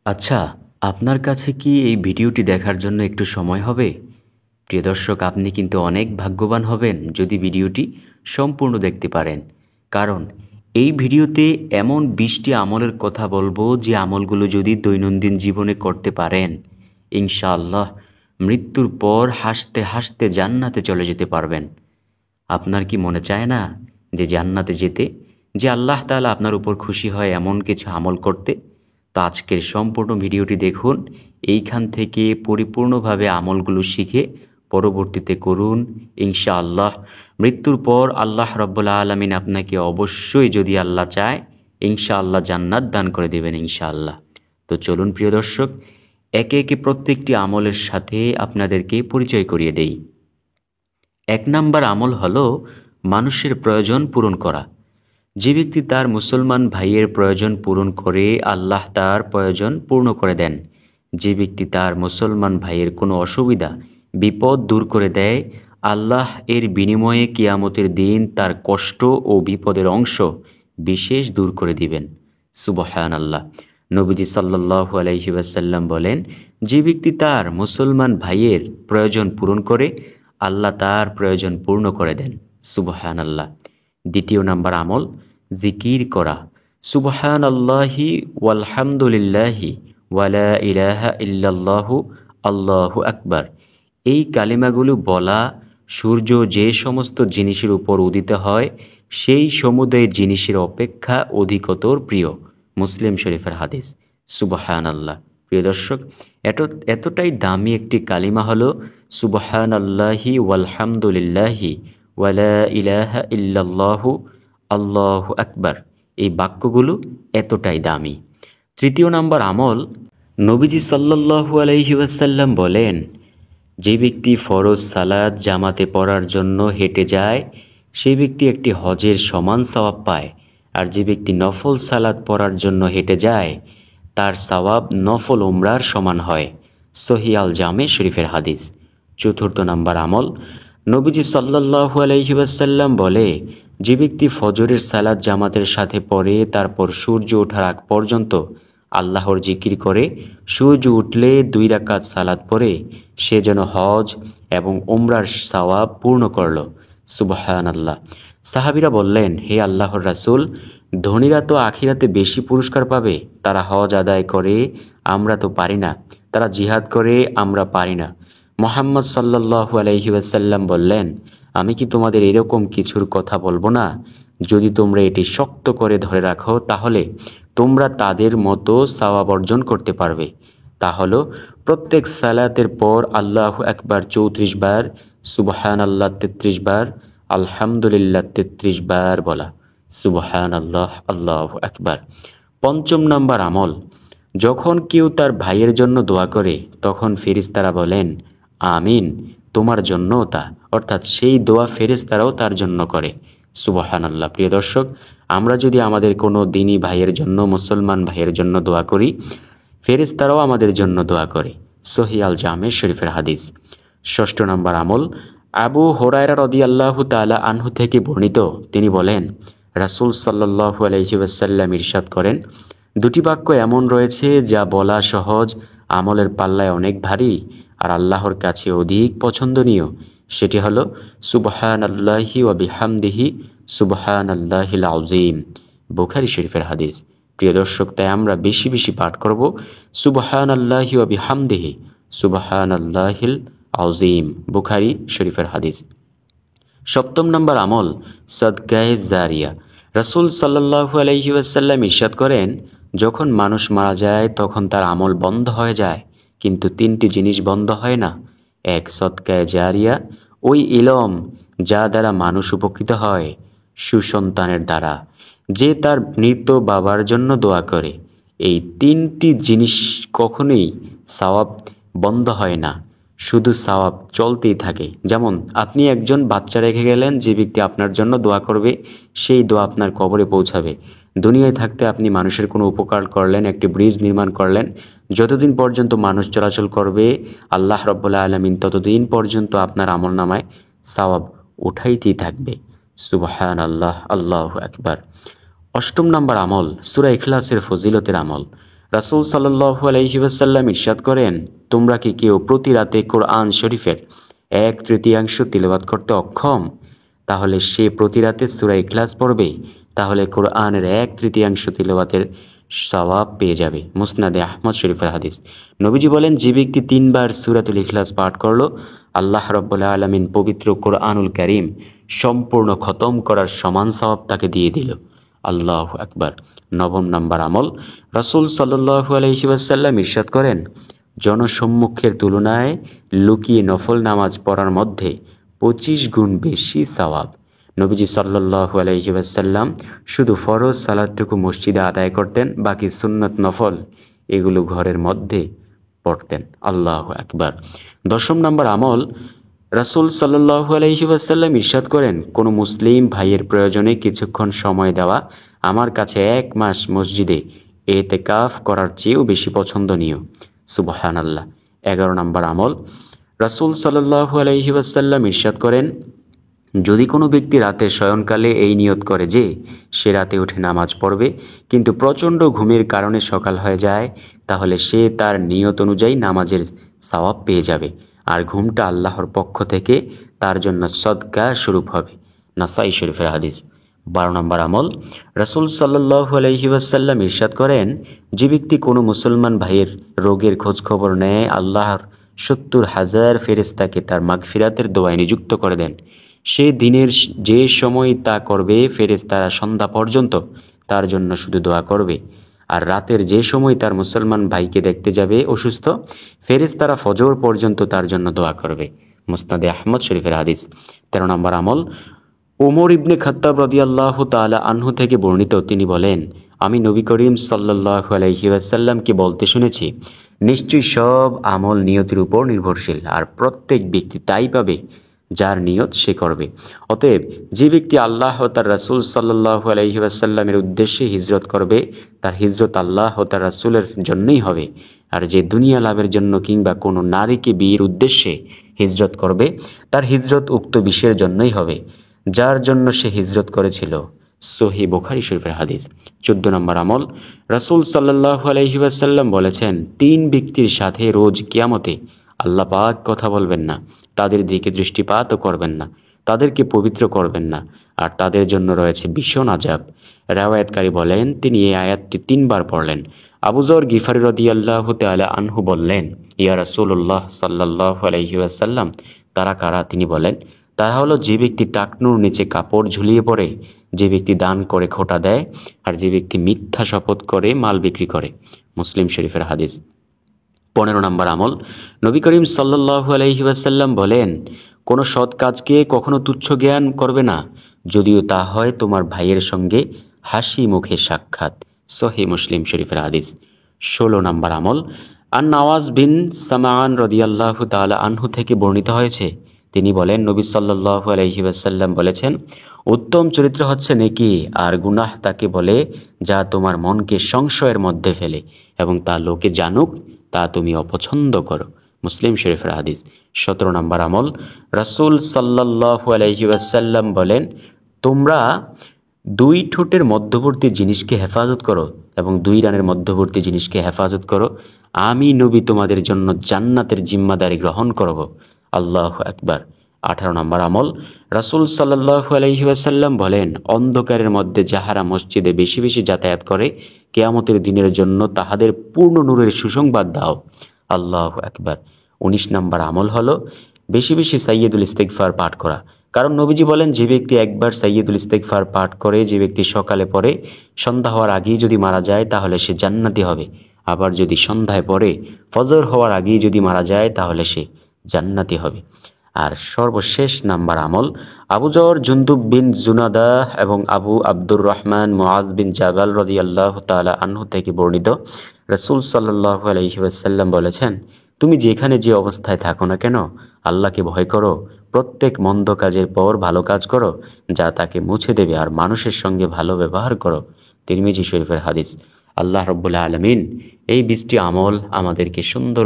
আচ্ছা, আপনার কাছে কি এই ভিডিওটি দেখার জন্য একটু সময় হবে? প্রিয় দর্শক, আপনি কিন্তু অনেক ভাগ্যবান হবেন যদি ভিডিওটি সম্পূর্ণ দেখতে পারেন। কারণ এই ভিডিওতে এমন 20টি আমলের কথা বলবো যে আমলগুলো যদি দৈনন্দিন জীবনে করতে পারেন, ইনশাআল্লাহ মৃত্যুর পর হাসতে হাসতে জান্নাতে চলে যেতে পারবেন। আপনার কি মনে চায় না যে জান্নাতে যেতে, যে আল্লাহ তাআলা আপনার উপর খুশি হয় এমন কিছু আমল করতে? তো আজকের সম্পূর্ণ ভিডিওটি দেখুন। এইখান থেকে পরিপূর্ণভাবে আমলগুলো শিখে পরবর্তীতে করুন। ইনশাআল্লাহ মৃত্যুর পর আল্লাহ রাব্বুল আলামিন আপনাকে অবশ্যই, যদি আল্লাহ চায়, ইনশাআল্লাহ জান্নাত দান করে দেবেন ইনশাআল্লাহ। তো চলুন প্রিয় দর্শক, একে একে প্রত্যেকটি আমলের সাথে আপনাদেরকে পরিচয় করিয়ে দেই। 1 নাম্বার আমল হলো মানুষের প্রয়োজন পূরণ করা। যে ব্যক্তি তার মুসলমান ভাইয়ের প্রয়োজন পূরণ করে, আল্লাহ তার প্রয়োজন পূর্ণ করে দেন। যে ব্যক্তি তার মুসলমান ভাইয়ের কোনো অসুবিধা বিপদ দূর করে দেয়, আল্লাহ এর বিনিময়ে কিয়ামতের দিন তার কষ্ট ও বিপদের অংশ বিশেষ দূর করে দিবেন। সুবহানাল্লাহ। নবীজি সাল্লাল্লাহু আলাইহি ওয়াসাল্লাম বলেন, যে ব্যক্তি তার মুসলমান ভাইয়ের প্রয়োজন পূরণ করে, আল্লাহ তার প্রয়োজন পূর্ণ করে দেন। সুবহানাল্লাহ। 2 নাম্বার আমল জিকির করা। সুবহানাল্লাহি ওয়ালহামদুলিল্লাহি ওয়ালা ইলাহা ইল্লাল্লাহু আল্লাহু আকবার। এই কালিমাগুলো বলা সূর্য যে সমস্ত জিনিসের উপর উদিত হয় সেই সমুদয় জিনিসের অপেক্ষা অধিকতর প্রিয়। মুসলিম শরীফের হাদিস। সুবহানাল্লাহ। প্রিয় দর্শক, এতটাই দামি একটি কালিমা হলো সুবহানাল্লাহি ওয়ালহামদুলিল্লাহি ওয়ালা ইলাহা ইল্লাল্লাহু আল্লাহু আকবার। এই বাক্যগুলো এতটাই দামি। 3 নাম্বার আমল, নবীজি সাল্লাল্লাহু আলাইহি ওয়াসাল্লাম বলেন, যে ব্যক্তি ফরজ সালাত জামাতে পড়ার জন্য হেঁটে যায় সেই ব্যক্তি একটি হজের সমান সওয়াব পায়। আর যে ব্যক্তি নফল সালাত পড়ার জন্য হেঁটে যায় তার সওয়াব নফল উমরার সমান হয়। সহিহ আল জামে শরীফের হাদিস। 4 নাম্বার আমল, নবীজি সাল্লাল্লাহু আলাইহি ওয়াসাল্লাম বলে, যে ব্যক্তি ফজরের সালাত জামাতের সাথে পড়ে তারপর সূর্য ওঠার আগ পর্যন্ত আল্লাহর জিকির করে সূর্য উঠলে 2 রাকাত সালাত পড়ে সে যেন হজ এবং উমরার সওয়াব পূর্ণ করল। সুবহানাল্লাহ। সাহাবীরা বললেন, হে আল্লাহর রাসূল, ধনীরা তো আখিরাতে বেশি পুরস্কার পাবে, তারা হজ আদায় করে, আমরা তো পারি না, তারা জিহাদ করে, আমরা পারি না। মুহাম্মদ সাল্লাল্লাহু আলাইহি ওয়াসাল্লাম বললেন, আমি কি তোমাদের এরকম কিছুর কথা বলবো না? যদি তোমরা এটি শক্ত করে ধরে রাখো তাহলে তোমরা তাদের মতো সওয়াব অর্জন করতে পারবে। তা হলো প্রত্যেক সালাতের পর আল্লাহু আকবার 34 বার, সুবহানাল্লাহ 33 বার, আলহামদুলিল্লাহ 33 বার বলা। সুবহানাল্লাহ, আল্লাহু আকবার। 5 নাম্বার আমল, যখন কেউ তার ভাইয়ের জন্য দোয়া করে তখন ফেরেশতারা বলেন, আমিন, তোমার জন্যও তা। অর্থাৎ সেই দোয়া ফেরেশতারাও তার জন্য করে। সুবহানাল্লাহ। প্রিয় দর্শক, আমরা যদি আমাদের কোনো দ্বীনী ভাইয়ের জন্য, মুসলমান ভাইয়ের জন্য দোয়া করি, ফেরেশতারাও আমাদের জন্য দোয়া করে। সহিহ আল জামে শরীফের হাদিস। 6 নাম্বার আমল, আবু হুরায়রা রাদিয়াল্লাহু তাআলা আনহু থেকে বর্ণিত, তিনি বলেন, রাসূল সাল্লাল্লাহু আলাইহি ওয়াসাল্লাম ইরশাদ করেন, 2টি বাক্য এমন রয়েছে যা বলা সহজ, আমলের পাল্লায় অনেক ভারী আর আল্লাহর কাছে অধিক পছন্দনীয়। সেটি হলো সুবহানাল্লাহি ওয়া বিহামদিহি সুবহানাল্লাহিল আযীম। বুখারী শরীফের হাদিস। প্রিয় দর্শক, তাই আমরা বেশি বেশি পাঠ করব সুবহানাল্লাহি ওয়া বিহামদিহি সুবহানাল্লাহিল আযীম। বুখারী শরীফের হাদিস। 7 নাম্বার আমল, সাদকায়ে জারিয়া। রাসূল সাল্লাল্লাহু আলাইহি ওয়াসাল্লাম ইরশাদ করেন, যখন মানুষ মারা যায় তখন তার আমল বন্ধ হয়ে যায়, কিন্তু 3টি জিনিস বন্ধ হয় না। 1, সদকায়ে জারিয়া, ওই ইলম যা দ্বারা মানুষ উপকৃত হয়, সুসন্তানের দ্বারা, যে তার মৃত বাবার জন্য দোয়া করে। এই 3টি জিনিস কখনোই সওয়াব বন্ধ হয় না, শুধু সওয়াব চলতেই থাকে। যেমন আপনি একজন বাচ্চা রেখে গেলেন, যে ব্যক্তি আপনার জন্য দোয়া করবে সেই দোয়া আপনার কবরে পৌঁছাবে। দুনিয়ায় থাকতে আপনি মানুষের কোনো উপকার করলেন, একটি ব্রিজ নির্মাণ করলেন, যতদিন পর্যন্ত মানুষ চলাচল করবে আল্লাহ রাব্বুল আলামিন ততদিন পর্যন্ত আপনার আমলনামায় সওয়াব উঠাইতেই থাকবে। সুবহানাল্লাহ, আল্লাহু আকবার। 8 নাম্বার আমল, সূরা ইখলাসের ফজিলতের আমল। রাসূল সাল্লাল্লাহু আলাইহি ওয়াসাল্লাম ইরশাদ করেন, তোমরা কি কেউ প্রতি রাতে কোরআন শরীফের 1/3 তিলাওয়াত করতে অক্ষম? তাহলে সে প্রতি রাতে সূরা ইখলাস পড়বে, তাহলে কোরআনের 1/3 তিলাওয়াতের সওয়াব পেয়ে যাবে। মুসনাদে আহমদ শরীফের হাদিস। নবীজি বলেন, যে ব্যক্তি 3বার সূরাতুল ইখলাস পাঠ করলো, আল্লাহ রাব্বুল আলামিন পবিত্র কোরআনুল কারীম সম্পূর্ণ খতম করার সমান সওয়াব তাকে দিয়ে দিল। আল্লাহু আকবার। 9 নম্বর আমল, রাসূল সাল্লাল্লাহু আলাইহি ওয়াসাল্লাম ইরশাদ করেন, জনসম্মুখের তুলনায় লুকিয়ে নফল নামাজ পড়ার মধ্যে 25 গুণ বেশি সওয়াব। নবীজি সাল্লাল্লাহু আলাইহি ওয়াসাল্লাম শুধু ফরজ সালাতটুকু মসজিদে আদায় করতেন, বাকি সুন্নত নফল এগুলো ঘরের মধ্যে পড়তেন। আল্লাহু আকবার। 10 নম্বর আমল, রাসূল সাল্লাল্লাহু আলাইহি ওয়াসাল্লাম ইরশাদ করেন, কোনো মুসলিম ভাইয়ের প্রয়োজনে কিছুক্ষণ সময় দেওয়া আমার কাছে 1 মাস মসজিদে এতেকাফ করার চেয়েও বেশি পছন্দনীয়। সুবহানাল্লাহ। 11 নম্বর আমল, রাসূল সাল্লাল্লাহু আলাইহি ওয়াসাল্লাম ইরশাদ করেন, যদি কোনো ব্যক্তি রাতে শয়নকালে এই নিয়ত করে যে সে রাতে উঠে নামাজ পড়বে, কিন্তু প্রচণ্ড ঘুমের কারণে সকাল হয়ে যায়, তাহলে সে তার নিয়ত অনুযায়ী নামাজের সওয়াব পেয়ে যাবে, আর ঘুমটা আল্লাহর পক্ষ থেকে তার জন্য সদকা স্বরূপ হবে। নাসাই শরীফের হাদিস। 12 নম্বর আমল, রাসূল সাল্লাল্লাহু আলাইহি ওয়াসাল্লাম ইরশাদ করেন, যে ব্যক্তি কোনো মুসলমান ভাইয়ের রোগের খোঁজ খবর নেয়, আল্লাহর 70,000 ফেরেশতাকে তার মাগফিরাতের দোয়ায় নিযুক্ত করে দেন। সে দিনের যে সময় তা করবে, ফেরেশতারা সন্ধ্যা পর্যন্ত তার জন্য শুধু দোয়া করবে। আর রাতের যে সময় তার মুসলমান ভাইকে দেখতে যাবে অসুস্থ, ফেরেশতারা ফজর পর্যন্ত তার জন্য দোয়া করবে। মুসনাদে আহমদ শরীফের হাদিস। 13 নম্বর আমল, ওমর ইবনে খাত্তাব রাদিয়াল্লাহু তাআলা আনহু থেকে বর্ণিত, তিনি বলেন, আমি নবী করিম সাল্লাল্লাহু আলাইহি ওয়াসাল্লামকে বলতে শুনেছি, নিশ্চয়ই সব আমল নিয়তের উপর নির্ভরশীল, আর প্রত্যেক ব্যক্তি তাই পাবে যার নিয়ত সে করবে। অতএব যে ব্যক্তি আল্লাহ ও তার রাসূল সাল্লাল্লাহু আলাইহি ওয়াসাল্লামের উদ্দেশ্যে হিজরত করবে, তার হিজরত আল্লাহ ও তার রাসূলের জন্যই হবে। আর যে দুনিয়া লাভের জন্য কিংবা কোনো নারীকে বিয়ের উদ্দেশ্যে হিজরত করবে, তার হিজরত উক্ত বিষয়ের জন্যই হবে যার জন্য সে হিজরত করেছিল। সহিহ বুখারী শরীফের হাদিস। 14 নম্বর আমল, রাসূল সাল্লাল্লাহু আলাইহি ওয়াসাল্লাম বলেছেন, 3 ব্যক্তির সাথে রোজ কিয়ামতে আল্লাহ পাক কথা বলবেন না, তাদের দিকে দৃষ্টিপাতও করবেন না, তাদেরকে পবিত্র করবেন না, আর তাদের জন্য রয়েছে ভীষণ আযাব। রাওয়ায়াতকারী বলেন, তিনি এই আয়াতটি 3 বার পড়লেন। আবু যর গিফারী রাদিয়াল্লাহু তাআলা আনহু বললেন, ইয়া রাসূলুল্লাহ সাল্লাল্লাহু আলাইহি ওয়াসাল্লাম, তারা কারা? তিনি বলেন, তারা হলো যে ব্যক্তি টাকনুর নিচে কাপড় ঝুলিয়ে পড়ে, যে ব্যক্তি দান করে খোঁটা দেয়, আর যে ব্যক্তি মিথ্যা শপথ করে মাল বিক্রি করে। মুসলিম শরীফের হাদিস। 15 নম্বর আমল, নবী করিম সাল্লাল্লাহু আলাইহি ওয়াসাল্লাম বলেন, কোনো সৎ কাজকে কখনো তুচ্ছ জ্ঞান করবে না, যদিও তা হয় তোমার ভাইয়ের সঙ্গে হাসি মুখে সাক্ষাৎ। সহিহ মুসলিম শরীফের হাদিস। 16 নম্বর আমল, আন নওয়াজ বিন সামাআন রাদিয়াল্লাহু তাআলা আনহু থেকে বর্ণিত হয়েছে, তিনি বলেন, নবী সাল্লাল্লাহু আলাইহি ওয়াসাল্লাম বলেছেন, উত্তম চরিত্র হচ্ছে নেকি, আর গুনাহ তাকে বলে যা তোমার মনকে সংশয়ের মধ্যে ফেলে, এবং তা লোকে জানুক তা তুমি অপছন্দ করো। মুসলিম শরীফের হাদিস। 17 নম্বর আমল, রাসূল সাল্লাল্লাহু আলাইহি ওয়াসাল্লাম বলেন, তোমরা 2 ঠোঁটের মধ্যবর্তী জিনিসকে হেফাজত করো এবং 2 রানের মধ্যবর্তী জিনিসকে হেফাজত করো, আমি নবী তোমাদের জন্য জান্নাতের জিম্মাদারি গ্রহণ করব। আল্লাহু আকবার। 18 নম্বর আমল, রাসূল সাল্লাল্লাহু আলাইহি ওয়াসাল্লাম বলেন, অন্ধকারের মধ্যে যাহারা মসজিদে বেশি বেশি যাতায়াত করে, কিয়ামতের দিনের জন্য তাহাদের পূর্ণ নূরের সুসংবাদ দাও। আল্লাহু আকবার। 19 নম্বর আমল হলো বেশি বেশি সাইয়্যিদুল ইস্তিগফার পাঠ করা, কারণ নবীজি বলেন, যে ব্যক্তি একবার সাইয়্যিদুল ইস্তিগফার পাঠ করে, যে ব্যক্তি সকালে পড়ে, সন্ধ্যা হওয়ার আগেই যদি মারা যায় তাহলে সে জান্নাতি হবে, আবার যদি সন্ধ্যায় পড়ে, ফজর হওয়ার আগেই যদি মারা যায় তাহলে সে জান্নাতি হবে। আর সর্বশেষ নাম্বার আমল, আবু যর জুনদুব বিন জুনাদা এবং আবু আব্দুর রহমান মুআজ বিন জাবাল রাদিয়াল্লাহু তাআলা আনহু থেকে বর্ণিত, রাসূল সাল্লাল্লাহু আলাইহি ওয়াসাল্লাম বলেছেন, তুমি যেখানে যে অবস্থায় থাকো না কেন, আল্লাহকে ভয় করো, প্রত্যেক মন্দ কাজের পর ভালো কাজ করো যা তাকে মুছে দেবে, আর মানুষের সঙ্গে ভালো ব্যবহার করো। তিরমিজি শরীফের হাদিস। আল্লাহ রাব্বুল আলামিন এই 20টি আমল আমাদেরকে সুন্দর